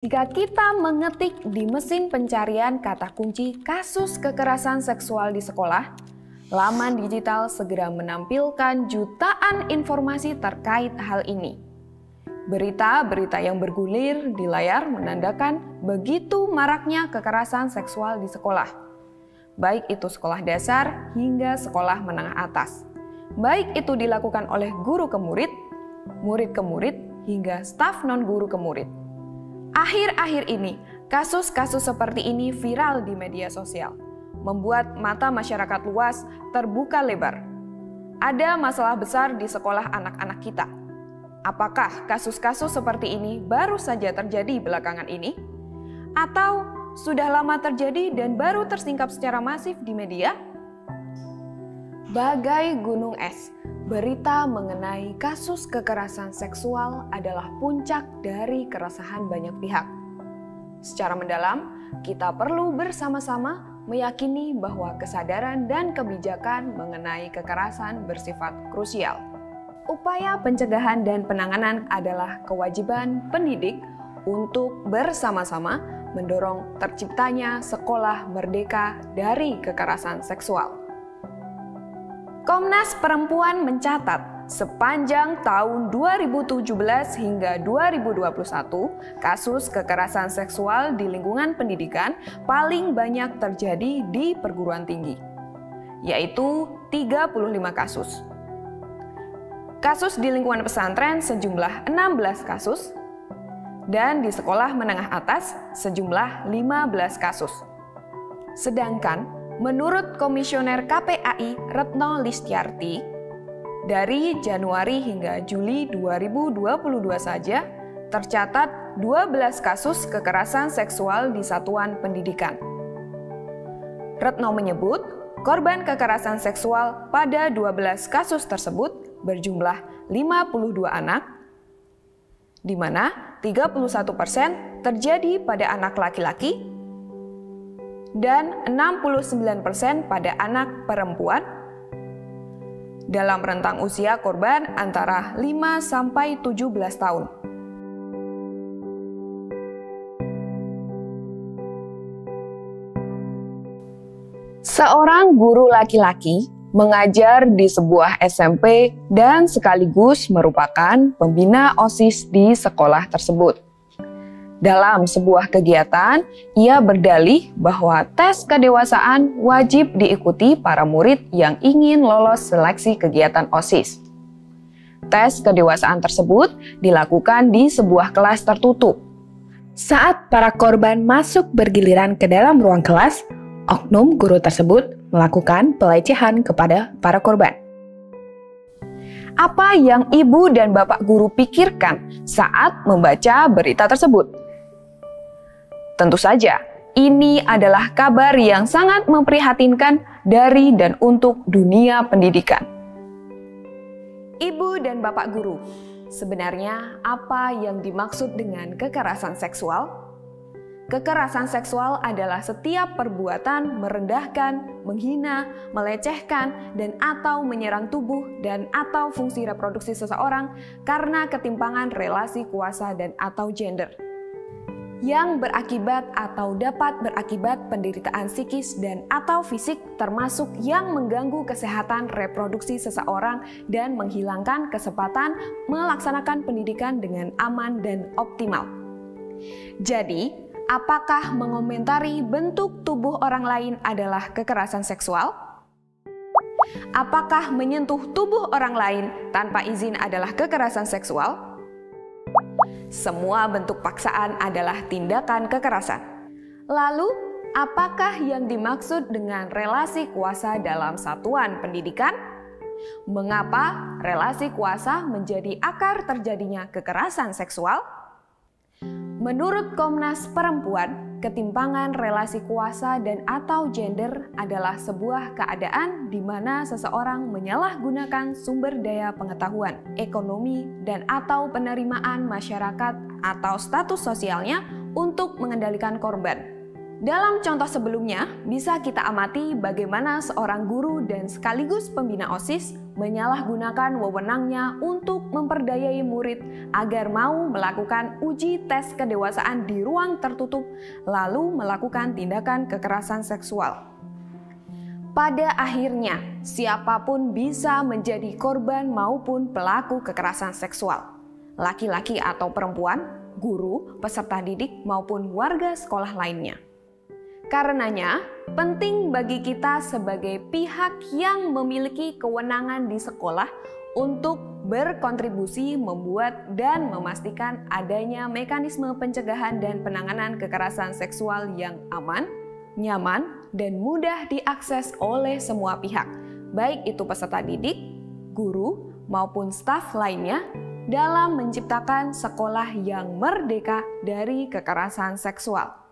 Jika kita mengetik di mesin pencarian kata kunci kasus kekerasan seksual di sekolah, laman digital segera menampilkan jutaan informasi terkait hal ini. Berita-berita yang bergulir di layar menandakan begitu maraknya kekerasan seksual di sekolah. Baik itu sekolah dasar hingga sekolah menengah atas. Baik itu dilakukan oleh guru ke murid, murid ke murid, hingga staf non-guru ke murid. Akhir-akhir ini, kasus-kasus seperti ini viral di media sosial, membuat mata masyarakat luas terbuka lebar. Ada masalah besar di sekolah anak-anak kita. Apakah kasus-kasus seperti ini baru saja terjadi belakangan ini? Atau sudah lama terjadi dan baru tersingkap secara masif di media? Bagai gunung es, berita mengenai kasus kekerasan seksual adalah puncak dari keresahan banyak pihak. Secara mendalam, kita perlu bersama-sama meyakini bahwa kesadaran dan kebijakan mengenai kekerasan bersifat krusial. Upaya pencegahan dan penanganan adalah kewajiban pendidik untuk bersama-sama mendorong terciptanya sekolah merdeka dari kekerasan seksual. Komnas Perempuan mencatat, sepanjang tahun 2017 hingga 2021, kasus kekerasan seksual di lingkungan pendidikan paling banyak terjadi di perguruan tinggi, yaitu 35 kasus. Kasus di lingkungan pesantren sejumlah 16 kasus, dan di sekolah menengah atas sejumlah 15 kasus. Sedangkan menurut Komisioner KPAI Retno Listiarti, dari Januari hingga Juli 2022 saja tercatat 12 kasus kekerasan seksual di satuan pendidikan. Retno menyebut, korban kekerasan seksual pada 12 kasus tersebut berjumlah 52 anak, di mana 31% terjadi pada anak laki-laki, dan 69% pada anak perempuan dalam rentang usia korban antara 5-17 tahun. Seorang guru laki-laki mengajar di sebuah SMP dan sekaligus merupakan pembina OSIS di sekolah tersebut. Dalam sebuah kegiatan, ia berdalih bahwa tes kedewasaan wajib diikuti para murid yang ingin lolos seleksi kegiatan OSIS. Tes kedewasaan tersebut dilakukan di sebuah kelas tertutup. Saat para korban masuk bergiliran ke dalam ruang kelas, oknum guru tersebut melakukan pelecehan kepada para korban. Apa yang ibu dan bapak guru pikirkan saat membaca berita tersebut? Tentu saja, ini adalah kabar yang sangat memprihatinkan dari dan untuk dunia pendidikan. Ibu dan bapak guru, sebenarnya apa yang dimaksud dengan kekerasan seksual? Kekerasan seksual adalah setiap perbuatan merendahkan, menghina, melecehkan, dan atau menyerang tubuh dan atau fungsi reproduksi seseorang karena ketimpangan relasi kuasa dan atau gender, yang berakibat atau dapat berakibat penderitaan psikis dan atau fisik termasuk yang mengganggu kesehatan reproduksi seseorang dan menghilangkan kesempatan melaksanakan pendidikan dengan aman dan optimal. Jadi, apakah mengomentari bentuk tubuh orang lain adalah kekerasan seksual? Apakah menyentuh tubuh orang lain tanpa izin adalah kekerasan seksual? Semua bentuk paksaan adalah tindakan kekerasan. Lalu, apakah yang dimaksud dengan relasi kuasa dalam satuan pendidikan? Mengapa relasi kuasa menjadi akar terjadinya kekerasan seksual? Menurut Komnas Perempuan, ketimpangan relasi kuasa dan atau gender adalah sebuah keadaan di mana seseorang menyalahgunakan sumber daya pengetahuan, ekonomi, dan atau penerimaan masyarakat atau status sosialnya untuk mengendalikan korban. Dalam contoh sebelumnya, bisa kita amati bagaimana seorang guru dan sekaligus pembina OSIS menyalahgunakan wewenangnya untuk memperdayai murid agar mau melakukan uji tes kedewasaan di ruang tertutup, lalu melakukan tindakan kekerasan seksual. Pada akhirnya, siapapun bisa menjadi korban maupun pelaku kekerasan seksual. Laki-laki atau perempuan, guru, peserta didik, maupun warga sekolah lainnya. Karenanya, penting bagi kita sebagai pihak yang memiliki kewenangan di sekolah untuk berkontribusi membuat dan memastikan adanya mekanisme pencegahan dan penanganan kekerasan seksual yang aman, nyaman, dan mudah diakses oleh semua pihak, baik itu peserta didik, guru, maupun staf lainnya, dalam menciptakan sekolah yang merdeka dari kekerasan seksual.